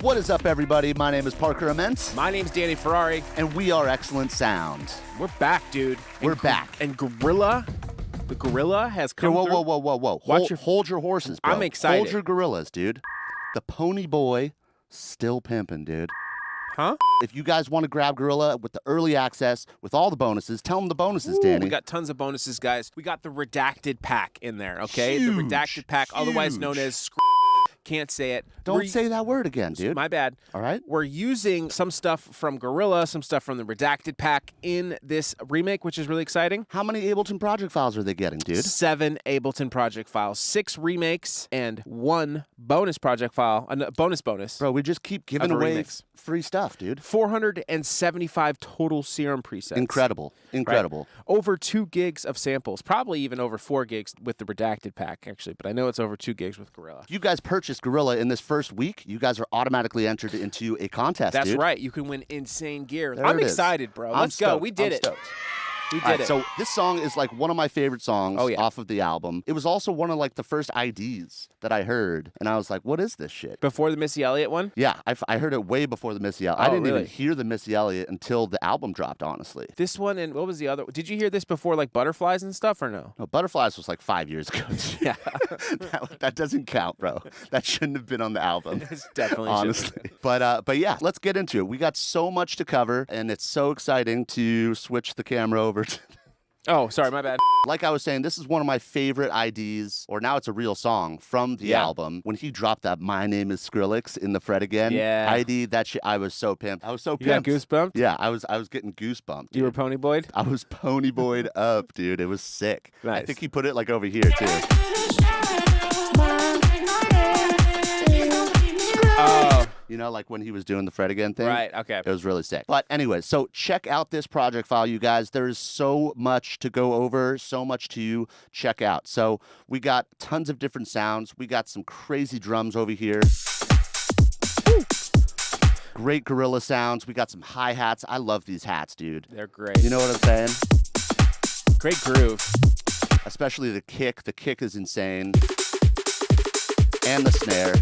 What is up, everybody? My name is Parker Immense. My name's Danny Ferrari. And we are Excellent Sound. We're back, dude. We're back. And the gorilla has come through. Whoa. Hold your horses, bro. I'm excited. Hold your gorillas, dude. The pony boy still pimping, dude. Huh? If you guys want to grab Gorilla with the early access, with all the bonuses, tell them the bonuses, Danny. We got tons of bonuses, guys. We got the redacted pack in there, okay? Huge, the redacted pack, otherwise known as can't say it. Don't say that word again, dude. My bad. All right. We're using some stuff from Gorilla, some stuff from the redacted pack in this remake, which is really exciting. How many Ableton project files are they getting, dude? 7 Ableton project files, 6 remakes, and 1 bonus project file, a bonus. Bro, we just keep giving away free stuff, dude. 475 total Serum presets. Incredible. Right? Over 2 gigs of samples, probably even over 4 gigs with the redacted pack, actually, but I know it's over 2 gigs with Gorilla. You guys purchased Gorilla in this first week. You guys are automatically entered into a contest, That's dude. right. You can win insane gear. There I'm it is. excited, bro. I'm Let's stoked. go. We did it. Stoked. We did it. So this song is like one of my favorite songs yeah. off of the album. It was also one of like the first IDs that I heard, and I was like, what is this shit? Before the Missy Elliott one? Yeah, I heard it way before the Missy Elliott. I didn't even hear the Missy Elliott until the album dropped, honestly. This one, and what was the other? Did you hear this before, like Butterflies and stuff, or no? No, Butterflies was like 5 years ago. Yeah. that doesn't count, bro. That shouldn't have been on the album. It's definitely honestly. But yeah, let's get into it. We got so much to cover, and it's so exciting to switch the camera over to... Oh, sorry, my bad. Like I was saying, this is one of my favorite IDs, or now it's a real song from the album. When he dropped that "My Name Is Skrillex" in the Fret Again ID, that shit, I was so pimped. I was so pimped. You got goosebumped? Yeah, I was getting goosebumped. Dude. You were ponyboyed? I was ponyboyed up, dude. It was sick. Nice. I think he put it like over here too. Oh. You know, like when he was doing the Fret Again thing? Right, okay. It was really sick. But anyway, so check out this project file, you guys. There is so much to go over, so much to check out. So we got tons of different sounds. We got some crazy drums over here. Woo. Great gorilla sounds. We got some hi-hats. I love these hats, dude. They're great. You know what I'm saying? Great groove. Especially the kick. The kick is insane. And the snare.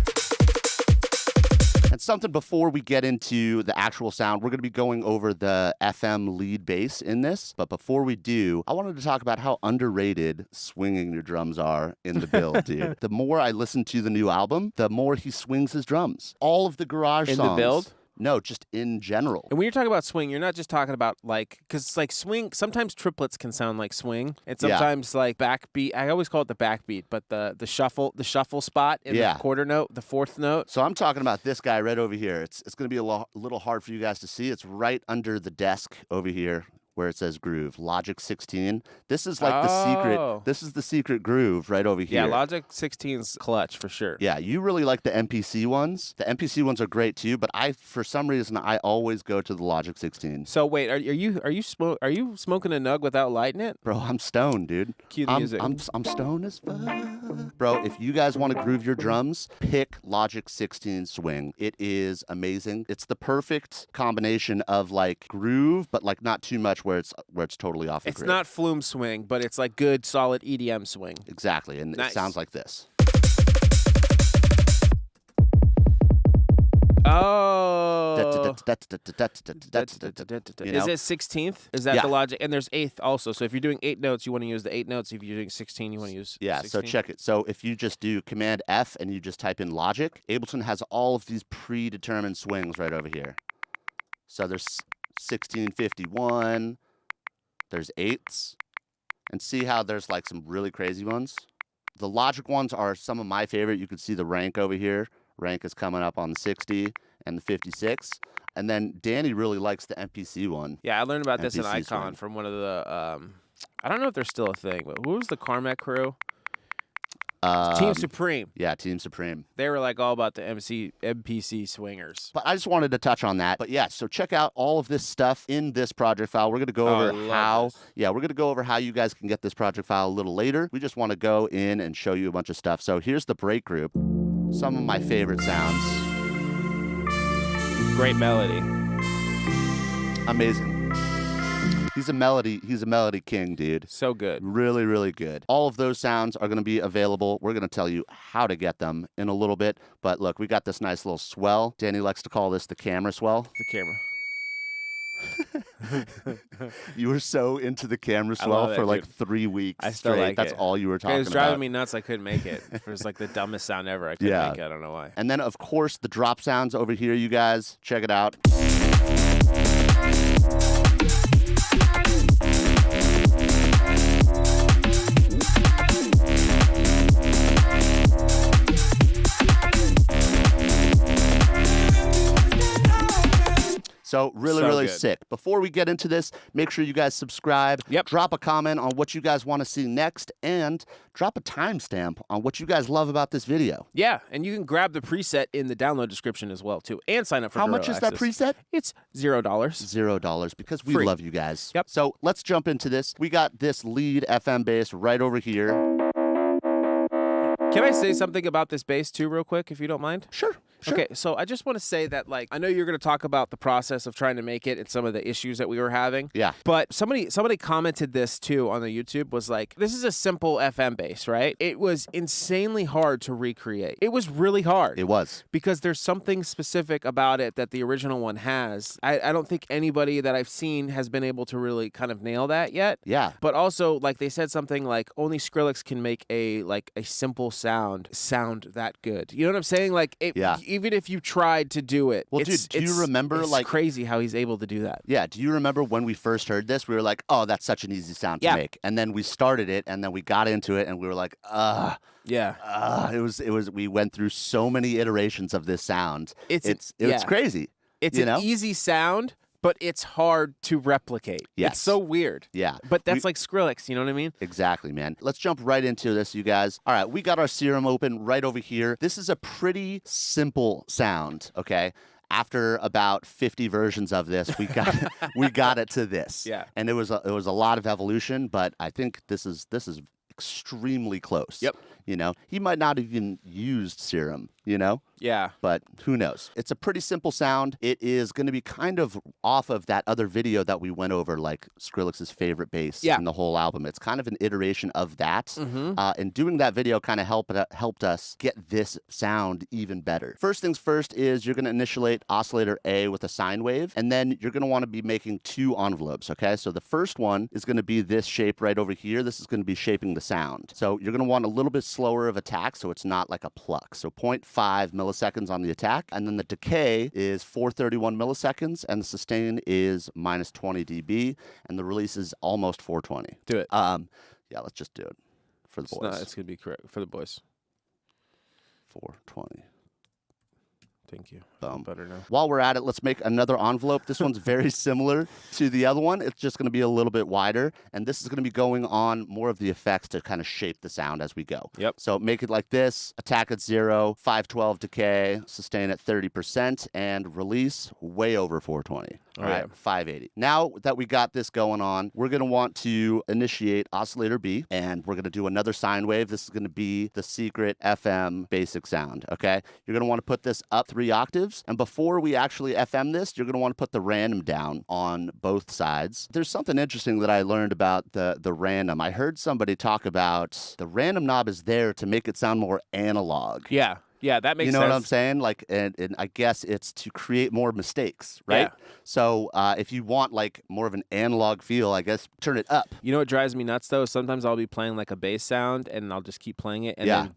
And something before we get into the actual sound, we're going to be going over the FM lead bass in this. But before we do, I wanted to talk about how underrated swinging your drums are in the build, dude. The more I listen to the new album, the more he swings his drums. All of the garage songs. In the build? No, just in general. And when you're talking about swing, you're not just talking about like, because like swing, sometimes triplets can sound like swing, and sometimes like backbeat. I always call it the backbeat, but the shuffle spot in the quarter note, the fourth note. So I'm talking about this guy right over here. It's going to be a little hard for you guys to see. It's right under the desk over here, where it says groove, Logic 16. This is like the secret. This is the secret groove right over here. Yeah, Logic 16's clutch for sure. Yeah, you really like the MPC ones. The MPC ones are great too, but for some reason I always go to the Logic 16. So wait, are you smoking a nug without lighting it? Bro, I'm stoned, dude. Cue the music. I'm stoned as fuck. Bro, if you guys want to groove your drums, pick Logic 16 Swing. It is amazing. It's the perfect combination of like groove, but like not too much where it's totally off the grid. It's not flume swing, but it's like good, solid EDM swing. Exactly, and nice. It sounds like this. Oh. Is it 16th? Is that the Logic? And there's 8th also. So if you're doing 8 notes, you want to use the 8 notes. If you're doing 16, you want to use 16. So check it. So if you just do Command F and you just type in Logic, Ableton has all of these predetermined swings right over here. So there's 1651. There's 8s, and see how there's like some really crazy ones? The Logic ones are some of my favorite. You can see the rank over here. Rank is coming up on the 60 and the 56. And then Danny really likes the MPC one. Yeah, I learned about this in Icon swing. from one of the, I don't know if they're still a thing, but who was the Carmack crew? Team Supreme. Yeah, Team Supreme. They were like all about the MPC swingers. But I just wanted to touch on that. But yeah, so check out all of this stuff in this project file. We're going to go over we're going to go over how you guys can get this project file a little later. We just want to go in and show you a bunch of stuff. So here's the break group. Some of my favorite sounds. Great melody. Amazing. He's a melody king, dude. So good. Really, really good. All of those sounds are going to be available. We're going to tell you how to get them in a little bit. But look, we got this nice little swell. Danny likes to call this the camera swell. The camera. You were so into the camera swell for like 3 weeks I still straight. like That's it. all you were talking about. It was driving me nuts. I couldn't make it. It was like the dumbest sound ever. I couldn't make it. I don't know why. And then, of course, the drop sounds over here, you guys. Check it out. So really good. sick. Before we get into this, make sure you guys subscribe. Yep. Drop a comment on what you guys want to see next, and drop a timestamp on what you guys love about this video. Yeah, and you can grab the preset in the download description as well, too, and sign up for How much is that preset? It's $0. $0, because we Free. love you guys. Yep. So let's jump into this. We got this lead FM bass right over here. Can I say something about this bass, too, real quick, if you don't mind? Sure. Okay, so I just want to say that, like, I know you're going to talk about the process of trying to make it and some of the issues that we were having. Yeah. But somebody commented this, too, on the YouTube, was like, this is a simple FM bass, right? It was insanely hard to recreate. It was really hard. It was. Because there's something specific about it that the original one has. I don't think anybody that I've seen has been able to really kind of nail that yet. Yeah. But also, like, they said something like, only Skrillex can make a simple sound that good. You know what I'm saying? Like, even if you tried to do it. Well, dude, do you remember, it's crazy how he's able to do that. Yeah. Do you remember when we first heard this? We were like, oh, that's such an easy sound to make. And then we started it, and then we got into it, and we were like, yeah. It was. We went through so many iterations of this sound. It's crazy. It's an easy sound, but it's hard to replicate. Yes. It's so weird. Yeah. But that's like Skrillex, you know what I mean? Exactly, man. Let's jump right into this, you guys. All right, we got our Serum open right over here. This is a pretty simple sound, okay? After about 50 versions of this, we got it to this. Yeah. And it was a lot of evolution, but I think this is extremely close. Yep. You know, he might not have even used Serum, you know? Yeah. But who knows? It's a pretty simple sound. It is going to be kind of off of that other video that we went over, like Skrillex's favorite bass in the whole album. It's kind of an iteration of that. Mm-hmm. And doing that video kind of helped us get this sound even better. First things first is you're going to initiate oscillator A with a sine wave, and then you're going to want to be making 2 envelopes, okay? So the first one is going to be this shape right over here. This is going to be shaping the sound. So you're going to want a little bit slower of attack, so it's not like a pluck. So 0.5 milliseconds on the attack, and then the decay is 431 milliseconds, and the sustain is minus 20 dB, and the release is almost 420. Do it. Yeah, let's just do it for the boys. No, it's gonna be correct for the boys. 420. Thank you. Boom. Better now. While we're at it, let's make another envelope. This one's very similar to the other one. It's just going to be a little bit wider, and this is going to be going on more of the effects to kind of shape the sound as we go. Yep. So make it like this: attack at 0, 512 decay, sustain at 30%, and release way over 420. All right, 580. Now that we got this going on, we're going to want to initiate oscillator B, and we're going to do another sine wave. This is going to be the secret FM basic sound, okay? You're going to want to put this up 3 octaves, and before we actually FM this, you're going to want to put the random down on both sides. There's something interesting that I learned about the random. I heard somebody talk about the random knob is there to make it sound more analog. Yeah. Yeah, that makes sense. You know what I'm saying? Like, and I guess it's to create more mistakes, right? Yeah. So if you want like more of an analog feel, I guess turn it up. You know what drives me nuts though? Sometimes I'll be playing like a bass sound and I'll just keep playing it, and then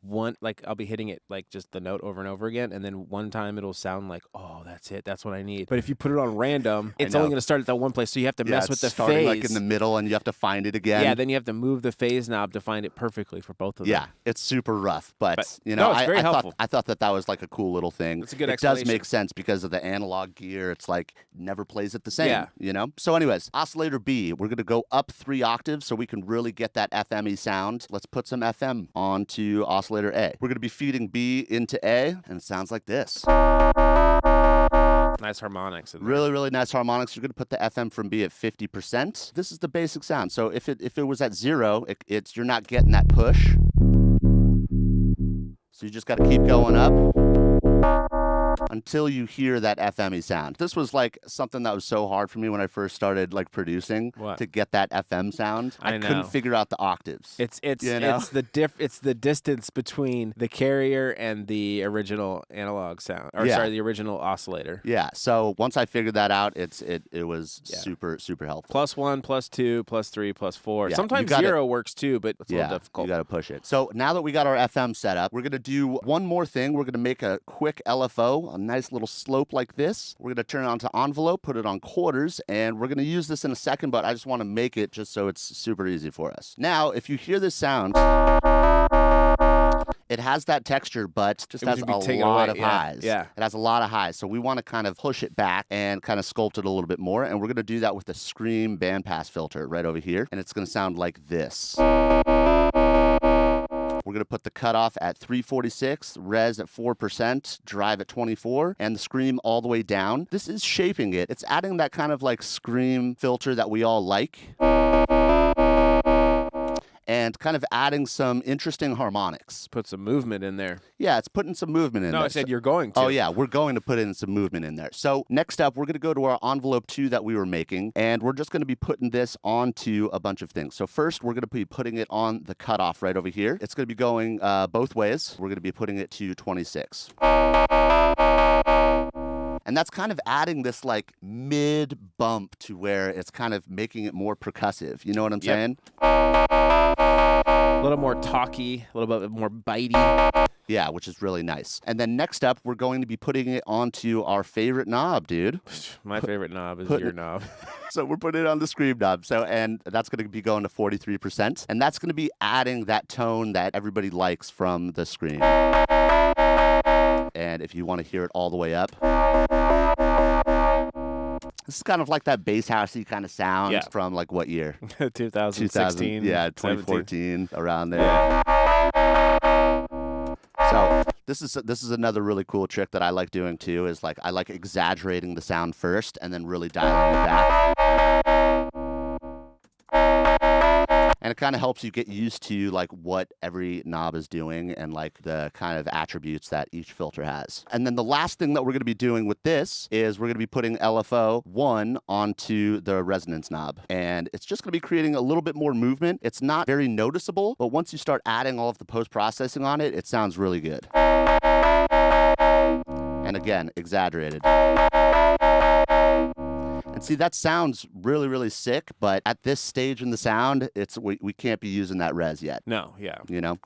I'll be hitting it like just the note over and over again, and then one time it'll sound like, oh, that's it, that's what I need. But if you put it on random, it's only going to start at that one place, so you have to mess with the phase. Like in the middle, and you have to find it again. Yeah, then you have to move the phase knob to find it perfectly for both of them. Yeah, it's super rough, but you know, no, it's very helpful. I thought that was like a cool little thing. It's a good It explanation. does make sense because of the analog gear. It's like never plays it the same, you know? So anyways, oscillator B, we're going to go up 3 octaves so we can really get that FME sound. Let's put some FM onto oscillator A. We're going to be feeding B into A, and it sounds like this. Nice harmonics. Really, really nice harmonics. You're going to put the FM from B at 50%. This is the basic sound. So if it was at 0, you're not getting that push. So you just got to keep going up. until you hear that FM-y sound. This was like something that was so hard for me when I first started like producing to get that FM sound. I couldn't figure out the octaves. It's the distance between the carrier and the original analog sound, or sorry, the original oscillator. Yeah. So once I figured that out, it was super helpful. +1, +2, +3, +4. Sometimes 0 works too, but it's a little difficult. You got to push it. So now that we got our FM set up, we're gonna do one more thing. We're gonna make a quick LFO, a nice little slope like this. We're gonna turn it onto envelope, put it on quarters, and we're gonna use this in a second, but I just want to make it just so it's super easy for us. Now, if you hear this sound, it has that texture, but just has a lot of highs. Yeah. It has a lot of highs. So we want to kind of push it back and kind of sculpt it a little bit more. And we're going to do that with the Scream bandpass filter right over here. And it's going to sound like this. We're going to put the cutoff at 346, res at 4%, drive at 24, and the Scream all the way down. This is shaping it. It's adding that kind of like Scream filter that we all like. And kind of adding some interesting harmonics. Put some movement in there. Yeah, it's putting some movement in there. No, I said you're going to. Oh, yeah, we're going to put in some movement in there. So next up, we're going to go to our envelope 2 that we were making, and we're just going to be putting this onto a bunch of things. So first, we're going to be putting it on the cutoff right over here. It's going to be going both ways. We're going to be putting it to 26. And that's kind of adding this like mid bump to where it's kind of making it more percussive. You know what I'm saying? A little more talky, a little bit more bitey. Yeah, which is really nice. And then next up, we're going to be putting it onto our favorite knob, dude. My favorite knob is your knob. So we're putting it on the Scream knob. And that's going to be going to 43%. And that's going to be adding that tone that everybody likes from the Scream. And if you want to hear it all the way up, this is kind of like that bass housey kind of sound from like what year? 2016. Yeah, 2014, around there. So this is another really cool trick that I like doing too, is like I like exaggerating the sound first and then really dialing it back. And it kind of helps you get used to like what every knob is doing and like the kind of attributes that each filter has. And then the last thing that we're going to be doing with this is we're going to be putting LFO 1 onto the resonance knob. And it's just going to be creating a little bit more movement. It's not very noticeable, but once you start adding all of the post-processing on it, it sounds really good. And again, exaggerated. And see, that sounds really, really sick, but at this stage in the sound, we can't be using that res yet. No, yeah. You know?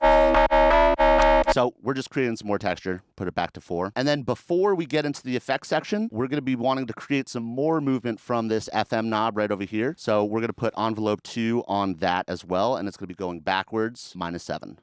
So we're just creating some more texture, put it back to 4. And then before we get into the effects section, we're going to be wanting to create some more movement from this FM knob right over here. So we're going to put envelope 2 on that as well, and it's going to be going backwards, -7.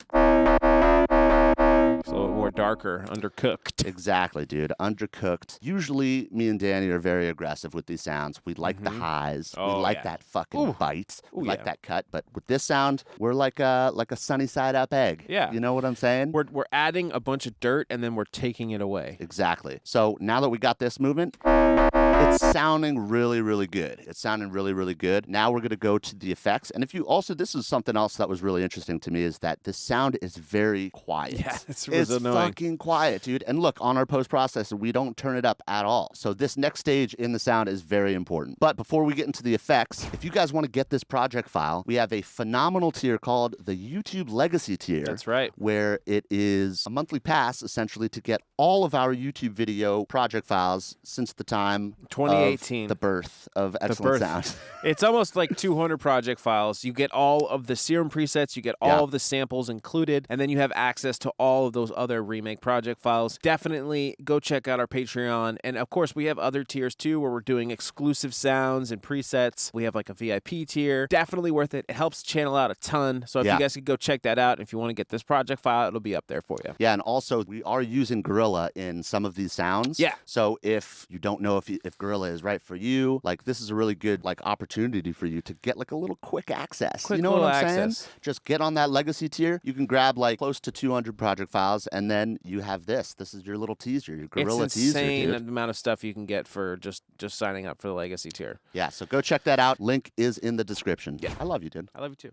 So a little more darker, undercooked. Exactly, dude. Undercooked. Usually, me and Danny are very aggressive with these sounds. We like the highs. We like that fucking bite. We like that cut. But with this sound, we're like a sunny side up egg. Yeah. You know what I'm saying? We're adding a bunch of dirt and then we're taking it away. Exactly. So now that we got this movement, it's sounding really, really good. It's sounding really, really good. Now we're going to go to the effects. And if you also, this is something else that was really interesting to me, is that the sound is very quiet. Yeah, it's annoying. Fucking quiet, dude. And look, on our post-processor, we don't turn it up at all. So this next stage in the sound is very important. But before we get into the effects, if you guys want to get this project file, we have a phenomenal tier called the YouTube Legacy tier. That's right. Where it is a monthly pass, essentially, to get all of our YouTube video project files since the time 2018. Of the birth of Excellent Sound. It's almost like 200 project files. You get all of the Serum presets, you get all of the samples included, and then you have access to all of those other remake project files. Definitely go check out our Patreon. And of course, we have other tiers too, where we're doing exclusive sounds and presets. We have like a VIP tier. Definitely worth it. It helps channel out a ton. So if you guys could go check that out, if you want to get this project file, it'll be up there for you. Yeah, and also we are using Gorilla in some of these sounds. Yeah. So if you don't know if Gorilla is right for you, like this is a really good like opportunity for you to get like a little quick access. You know what I'm saying? Just get on that Legacy tier. You can grab like close to 200 project files, and then you have this. This is your little teaser, your Gorilla teaser. It's insane amount of stuff you can get for just signing up for the Legacy tier. Yeah, so go check that out. Link is in the description. Yeah. I love you, dude. I love you too.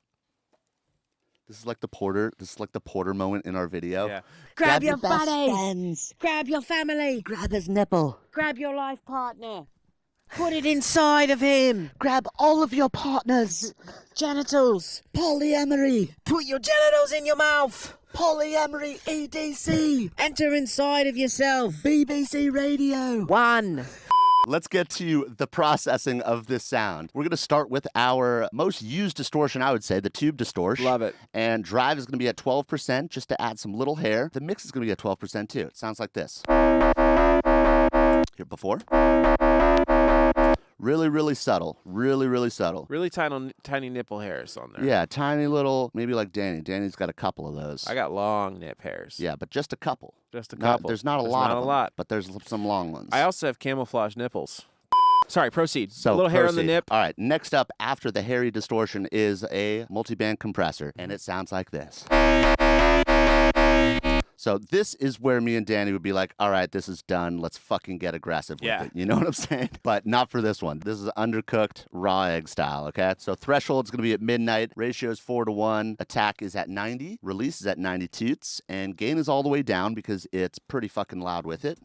This is like the Porter. This is like the Porter moment in our video. Yeah. Grab your best buddy. friends. Grab your family. Grab his nipple. Grab your life partner. Put it inside of him. Grab all of your partners. Genitals. Polyamory. Put your genitals in your mouth. Polyamory EDC. Enter inside of yourself. BBC Radio. 1. Let's get to the processing of this sound. We're going to start with our most used distortion, I would say, the tube distortion. Love it. And drive is going to be at 12% just to add some little hair. The mix is going to be at 12% too. It sounds like this. Here before. Really, really subtle. Really, really subtle. Really tiny nipple hairs on there. Yeah, tiny little, maybe like Danny. Danny's got a couple of those. I got long nip hairs. Yeah, but just a couple. Just a couple. There's not a lot of them, but there's some long ones. I also have camouflage nipples. Sorry, proceed. So a little hair on the nip. All right, next up after the hairy distortion is a multiband compressor, and it sounds like this. So this is where me and Danny would be like, all right, this is done. Let's fucking get aggressive with it. You know what I'm saying? But not for this one. This is undercooked raw egg style, okay? So threshold's going to be at midnight. Ratio is 4-to-1. Attack is at 90. Release is at 90 toots. And gain is all the way down because it's pretty fucking loud with it.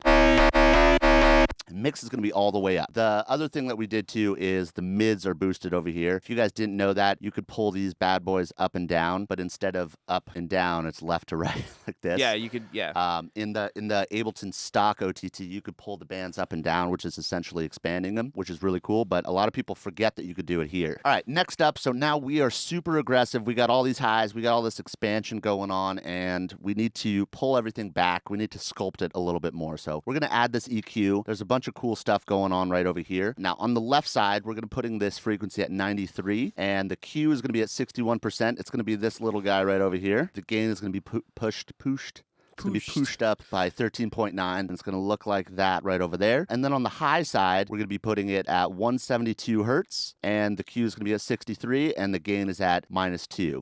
Mix is going to be all the way up. The other thing that we did too is the mids are boosted over here. If you guys didn't know that, you could pull these bad boys up and down, but instead of up and down, it's left to right like this. Yeah, you could. Yeah. In the Ableton stock OTT, you could pull the bands up and down, which is essentially expanding them, which is really cool. But a lot of people forget that you could do it here. All right, next up. So now we are super aggressive. We got all these highs. We got all this expansion going on, and we need to pull everything back. We need to sculpt it a little bit more. So we're going to add this EQ. There's a bunch of cool stuff going on right over here. Now on the left side, we're going to putting this frequency at 93, and the Q is going to be at 61%. It's going to be this little guy right over here. The gain is going to be pushed. It's going to be pushed up by 13.9, and it's going to look like that right over there. And then on the high side, we're going to be putting it at 172 hertz, and the Q is going to be at 63, and the gain is at -2.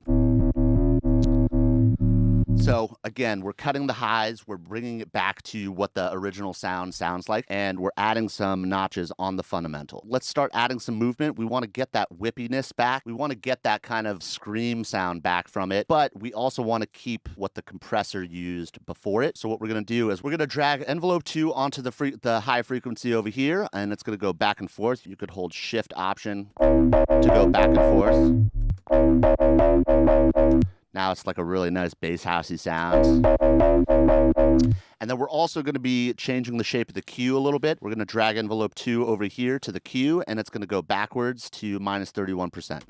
So again, we're cutting the highs, we're bringing it back to what the original sound sounds like, and we're adding some notches on the fundamental. Let's start adding some movement. We want to get that whippiness back. We want to get that kind of scream sound back from it, but we also want to keep what the compressor used before it. So what we're going to do is we're going to drag envelope 2 onto the high frequency over here, and it's going to go back and forth. You could hold shift option to go back and forth. Now it's like a really nice bass housey sound. And then we're also going to be changing the shape of the Q a little bit. We're going to drag envelope 2 over here to the Q, and it's going to go backwards to -31%.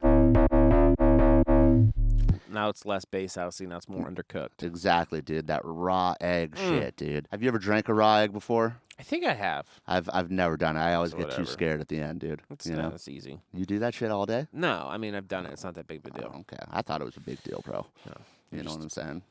Now it's less bass housey. Now it's more undercooked. Exactly, dude. That raw egg shit, dude. Have you ever drank a raw egg before? I think I have. I've never done it. I always get too scared at the end, dude. It's easy. You do that shit all day? No, I mean, I've done it. It's not that big of a deal. Oh, okay. I thought it was a big deal, bro. No, you know what I'm saying?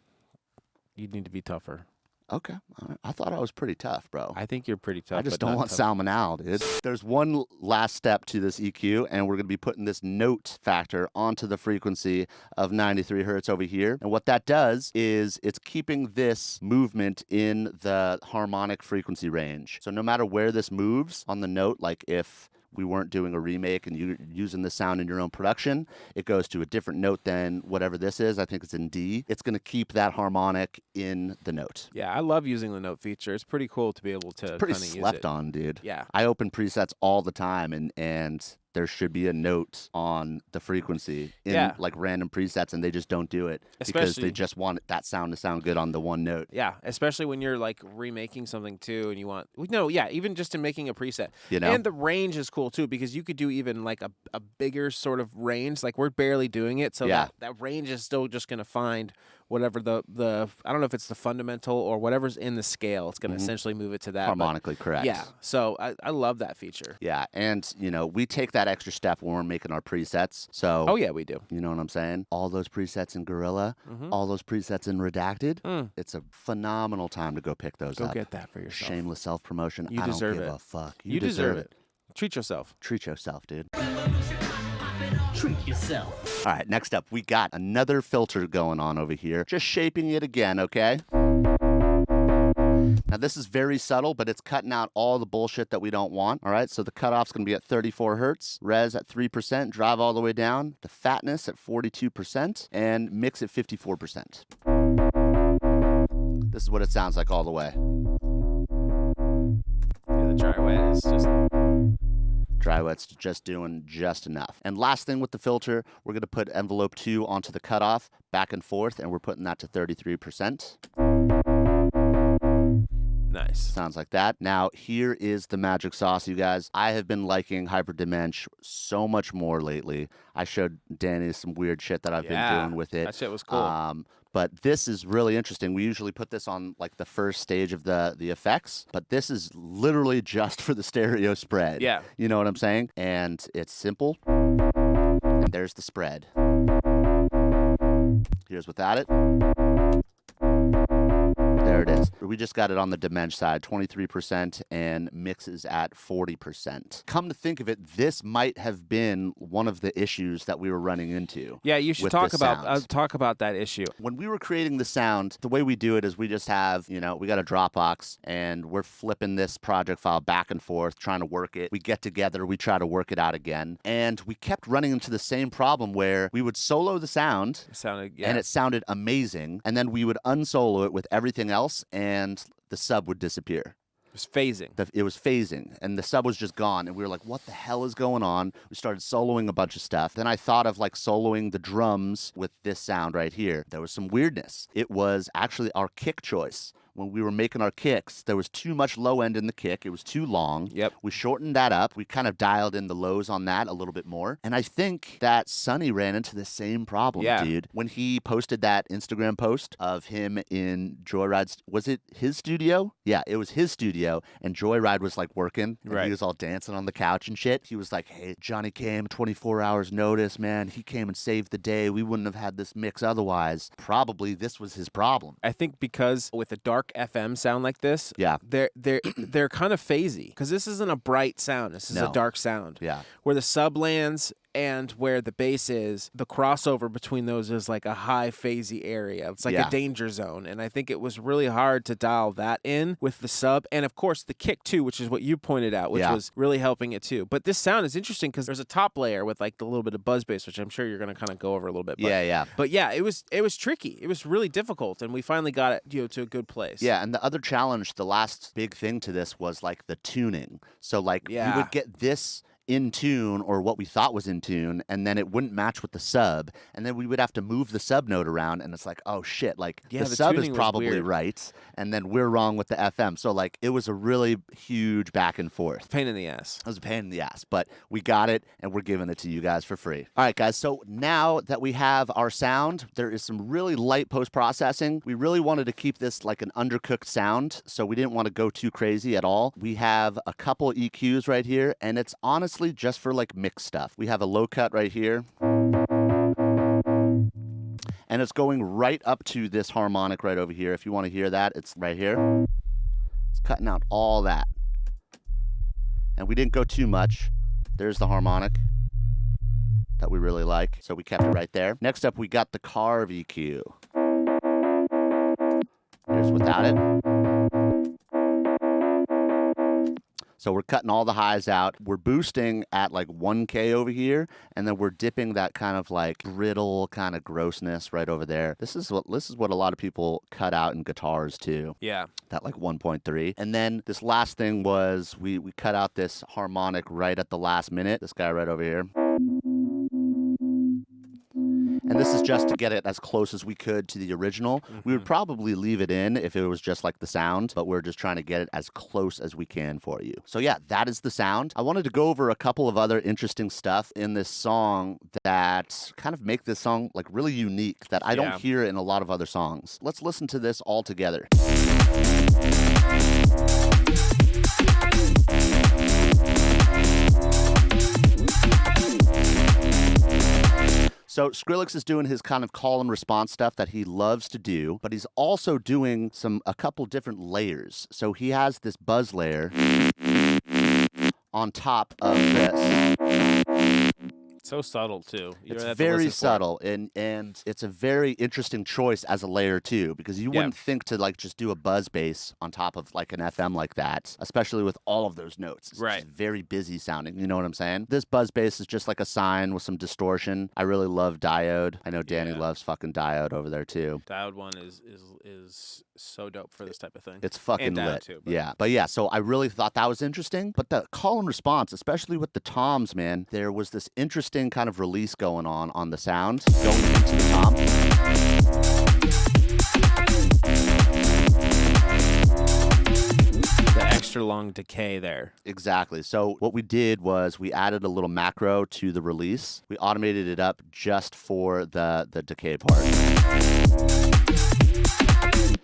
You need to be tougher. Okay. All right. I thought I was pretty tough, bro. I think you're pretty tough. I just don't want salmonella, dude. There's one last step to this EQ, and we're going to be putting this note factor onto the frequency of 93 hertz over here. And what that does is it's keeping this movement in the harmonic frequency range. So no matter where this moves on the note, like if we weren't doing a remake and you're using the sound in your own production, it goes to a different note than whatever this is. I think it's in D. It's going to keep that harmonic in the note. Yeah, I love using the note feature. It's pretty cool to be able to pretty slept on, dude. Yeah. I open presets all the time, and there should be a note on the frequency in like random presets, and they just don't do it because they just want that sound to sound good on the one note. Yeah, especially when you're like remaking something too, and you want even just in making a preset. You know? And the range is cool too because you could do even like a bigger sort of range. Like we're barely doing it, so that range is still just gonna find whatever the I don't know if it's the fundamental or whatever's in the scale. It's going to essentially move it to that. Harmonically correct. Yeah. So I love that feature. Yeah. And, we take that extra step when we're making our presets. So. Oh, yeah, we do. You know what I'm saying? All those presets in Gorilla, all those presets in Redacted. It's a phenomenal time to go pick those up. Go get that for yourself. Shameless self-promotion. You deserve it. I don't give a fuck. You deserve it. Treat yourself. Treat yourself, dude. Treat yourself. All right, next up, we got another filter going on over here. Just shaping it again, okay? Now, this is very subtle, but it's cutting out all the bullshit that we don't want. All right, so the cutoff's going to be at 34 hertz, res at 3%, drive all the way down, the fatness at 42%, and mix at 54%. This is what it sounds like all the way. Yeah, the dry wet is just... Dry wet's just doing just enough. And last thing with the filter, we're going to put envelope 2 onto the cutoff, back and forth, and we're putting that to 33%. Nice. Sounds like that. Now, here is the magic sauce, you guys. I have been liking Hyperdimension so much more lately. I showed Danny some weird shit that I've been doing with it. That shit was cool. But this is really interesting. We usually put this on like the first stage of the effects, but this is literally just for the stereo spread. Yeah. You know what I'm saying? And it's simple. And there's the spread. Here's without it. There it is. We just got it on the Dimension side, 23%, and mixes at 40%. Come to think of it, this might have been one of the issues that we were running into. Yeah, you should talk about that issue. When we were creating the sound, the way we do it is we just have, we got a Dropbox, and we're flipping this project file back and forth, trying to work it. We get together, we try to work it out again, and we kept running into the same problem where we would solo the sound, and it sounded amazing, and then we would unsolo it with everything else, and the sub would disappear. It was phasing. It was phasing, and the sub was just gone, and we were like, what the hell is going on? We started soloing a bunch of stuff. Then I thought of like soloing the drums with this sound right here. There was some weirdness. It was actually our kick choice. When we were making our kicks, there was too much low end in the kick. It was too long. Yep. We shortened that up. We kind of dialed in the lows on that a little bit more. And I think that Sonny ran into the same problem, dude. When he posted that Instagram post of him in Joyride's, was it his studio? Yeah, it was his studio. And Joyride was like working. And he was all dancing on the couch and shit. He was like, hey, Johnny came 24 hours notice, man. He came and saved the day. We wouldn't have had this mix otherwise. Probably this was his problem. I think because with a dark FM sound like this, they're kind of phasey because this isn't a bright sound. This is a dark sound. Yeah, where the sub lands and where the bass is, the crossover between those is like a high phasey area. It's like a danger zone, and I think it was really hard to dial that in with the sub, and of course the kick too, which is what you pointed out, which was really helping it too. But this sound is interesting because there's a top layer with like the little bit of buzz bass, which I'm sure you're going to kind of go over a little bit. But, But yeah, it was tricky. It was really difficult, and we finally got it to a good place. Yeah, and the other challenge, the last big thing to this was like the tuning. So like we would get this in tune, or what we thought was in tune, and then it wouldn't match with the sub, and then we would have to move the sub note around, and it's like, oh shit, like the sub is probably right, and then we're wrong with the FM. So like it was a really huge back and forth. Pain in the ass. It was a pain in the ass, but we got it, and we're giving it to you guys for free. All right, guys, so now that we have our sound, there is some really light post-processing. We really wanted to keep this like an undercooked sound, so we didn't want to go too crazy at all. We have a couple EQs right here, and it's honestly just for like mix stuff. We have a low cut right here, and it's going right up to this harmonic right over here. If you want to hear that, it's right here. It's cutting out all that, and we didn't go too much. There's the harmonic that we really like, so we kept it right there. Next up, we got the carve EQ. Here's without it. So we're cutting all the highs out. We're boosting at like 1K over here, and then we're dipping that kind of like brittle kind of grossness right over there. This is what a lot of people cut out in guitars too. Yeah. That like 1.3. And then this last thing was we cut out this harmonic right at the last minute. This guy right over here. And this is just to get it as close as we could to the original. We would probably leave it in if it was just like the sound, but we're just trying to get it as close as we can for you. So yeah, that is the sound. I wanted to go over a couple of other interesting stuff in this song that kind of make this song like really unique that I don't hear in a lot of other songs. Let's listen to this all together. So Skrillex is doing his kind of call and response stuff that he loves to do, but he's also doing a couple different layers. So he has this buzz layer on top of this. So subtle too. It's very subtle, and it's a very interesting choice as a layer too, because you wouldn't think to like just do a buzz bass on top of like an FM like that, especially with all of those notes. It's just very busy sounding. You know what I'm saying? This buzz bass is just like a sine with some distortion. I really love Diode. I know Danny loves fucking Diode over there too. Diode 1 is so dope for this type of thing. It's fucking lit. Too, but yeah, so I really thought that was interesting. But the call and response, especially with the toms, man, there was this interesting kind of release going on the sound going into the tom. The extra long decay there. Exactly. So what we did was we added a little macro to the release. We automated it up just for the decay part.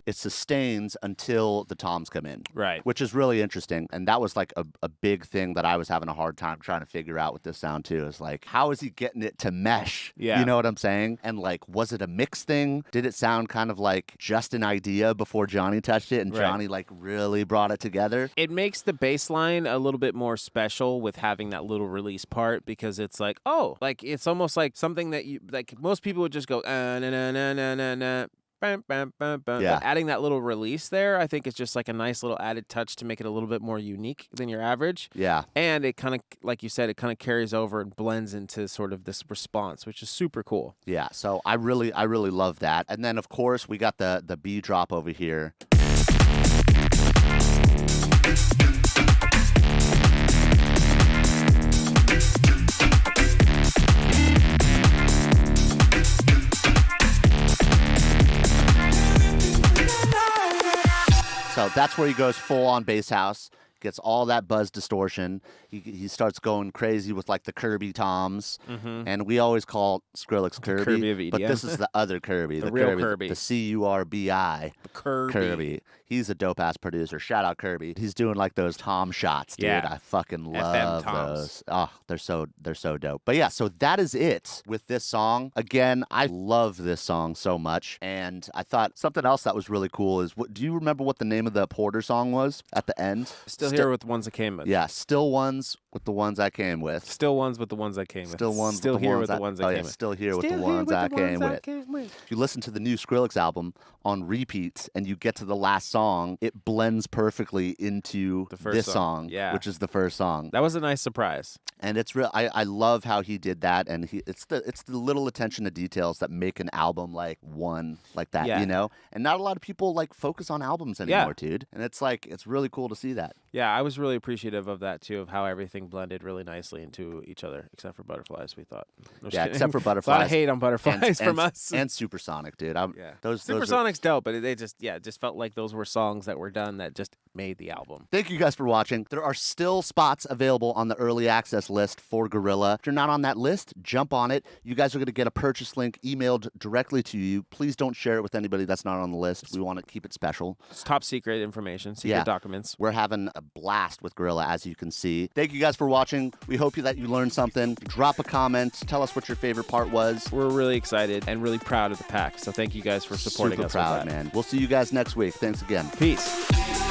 It sustains until the toms come in. Right. Which is really interesting. And that was like a big thing that I was having a hard time trying to figure out with this sound too. Is like, how is he getting it to mesh? Yeah. You know what I'm saying? And like, was it a mix thing? Did it sound kind of like just an idea before Johnny touched it and Johnny like really brought it together? It makes the bass line a little bit more special with having that little release part, because it's like, oh, like it's almost like something that you like most people would just go na na na na na na. Bam, bam, bam, bam. Yeah. But adding that little release there, I think is just like a nice little added touch to make it a little bit more unique than your average. Yeah. And it kind of, like you said, it kind of carries over and blends into sort of this response, which is super cool. Yeah. So I really love that. And then of course we got the B drop over here. So that's where he goes full on bass house, gets all that buzz distortion. He starts going crazy with like the Kirby toms, and we always call Skrillex Kirby, Kirby of EDM. but this is the other Kirby, the real Kirby, the Curbi. Kirby. He's a dope ass producer. Shout out Kirby. He's doing like those tom shots, dude. Yeah. I fucking love FM toms. those. Oh, they're so dope. But yeah, so that is it with this song. Again, I love this song so much, and I thought something else that was really cool is do you remember what the name of the Porter song was at the end? Still here with the ones I came with. Yeah, still ones with the ones I came with. Still ones with the ones I came with. Still ones Still with the here ones with the ones I came with. Still here with the ones I came with. If you listen to the new Skrillex album on repeat and you get to the last song, it blends perfectly into this song, which is the first song. That was a nice surprise. And it's real. I love how he did that, and it's the little attention to details that make an album like one like that, you know. And not a lot of people like focus on albums anymore, dude. And it's like it's really cool to see that. Yeah, I was really appreciative of that too, of how everything blended really nicely into each other, except for Butterflies. We thought, except for Butterflies. A lot of hate on Butterflies from us and Supersonic, dude. Supersonic's dope, but they just felt like those were songs that were done that just made the album. Thank you guys for watching. There are still spots available on the early access list for Gorilla. If you're not on that list, jump on it. You guys are going to get a purchase link emailed directly to you. Please don't share it with anybody that's not on the list. We want to keep it special. It's top secret information, secret documents. We're having a blast with Gorilla, as you can see. Thank you guys for watching. We hope that you learned something. Drop a comment. Tell us what your favorite part was. We're really excited and really proud of the pack. So thank you guys for supporting us. Super proud, man. We'll see you guys next week. Thanks again. Peace.